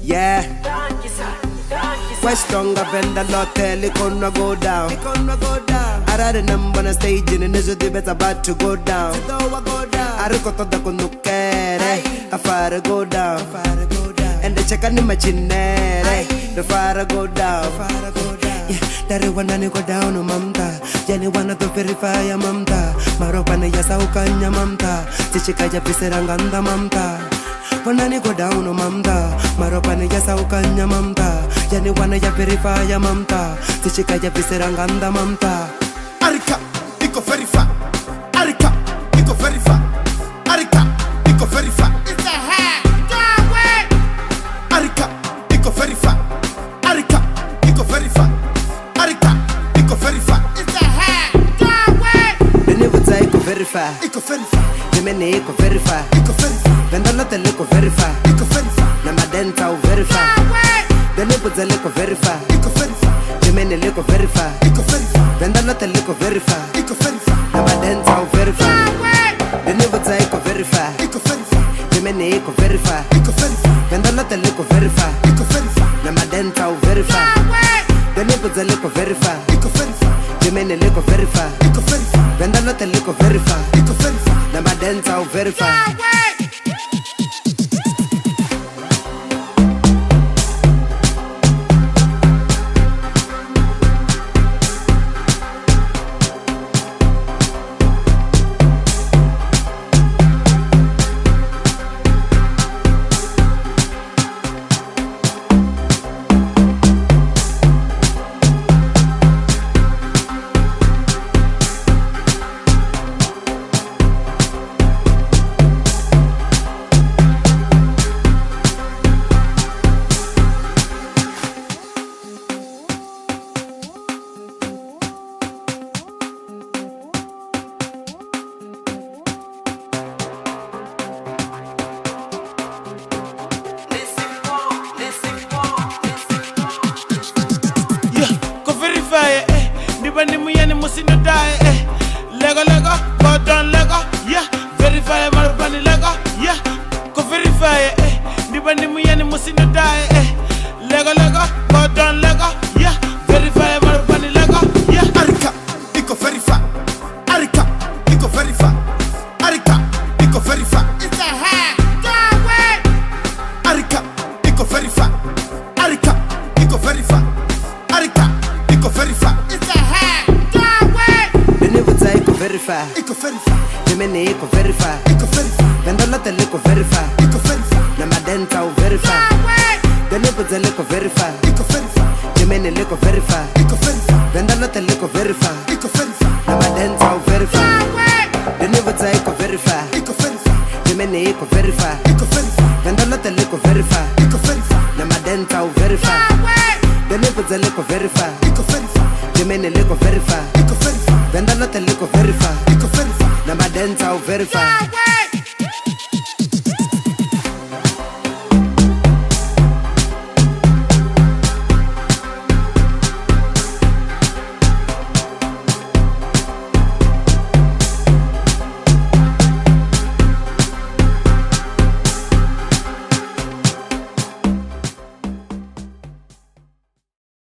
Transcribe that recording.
Yeah. West stronger than the hotel, it gonna go down. I had a number on stage and it's about to go down. I recorded the conducere, a fire go down. And the check on the machinere, the fire go down. Dari wanani go down mamta, Jenny wanna to verify mamta. Maropane yasa ukanya mamta, Tichika japiseranganda mamta. Wanani go down mamta, Maropane yasa ukanya mamta. Jenny wanna ya verify mamta, Tichika japiseranganda mamta. Arika, iko verify. Arika, iko verify. Arika, iko verify. It's a hack, go away. Arika, iko verify. Arika, iko verify. Arika, iko verify. It's a hack, go away. Deni buta iko verify. Iko verify. Jemene iko verify. Iko verify. Vendala tele iko verify. Iko verify. Na madenta u verify. Deni buta liko verify. Iko verify. Jemene liko verify. Iko verify. Vendala tele iko verify. Iko verify. Na madenta u verify. Deni buta iko verify. Iko verify. Jemene iko verify. Iko verify. Vendala tele iko verify. Iko verify. Na madenta u verify. Deni buta liko verify. Iko verify. Jemene liko verify. Iko verify. Vendala tele iko verify. Iko verify. Na madenta u verify. Nibani muyani musino die, Lego Lego, go down Lego, yeah. Verify marupani Lego, yeah. Go verify, Nibani muyani musino die, Lego Lego, go down Lego, yeah. Verify marupani Lego, yeah. Arika, iko verify. Arika, iko verify. Arika, iko verify. It's a hack, go away. Arika, iko verify. Arika, iko verify. Arika, iko verify. It's a hack, go away. Deni buta iko verify. Iko verify. Jemene iko verify. Iko verify. Vendala tele iko verify. Iko verify. Na madenta u verify. Deni buta liko verify. Iko verify. Jemene liko verify. Iko verify. Vendala tele iko verify. Iko verify. Na madenta u verify. Deni buta iko verify. Iko verify. Jemene iko verify. Iko verify. Vendala tele iko verify. Iko verify. Na madenta u verify. Deni buta liko verify. Iko verify. Jemene liko verify. Iko verify. Vendala tele iko verify. Iko verify. Na madenta u verify.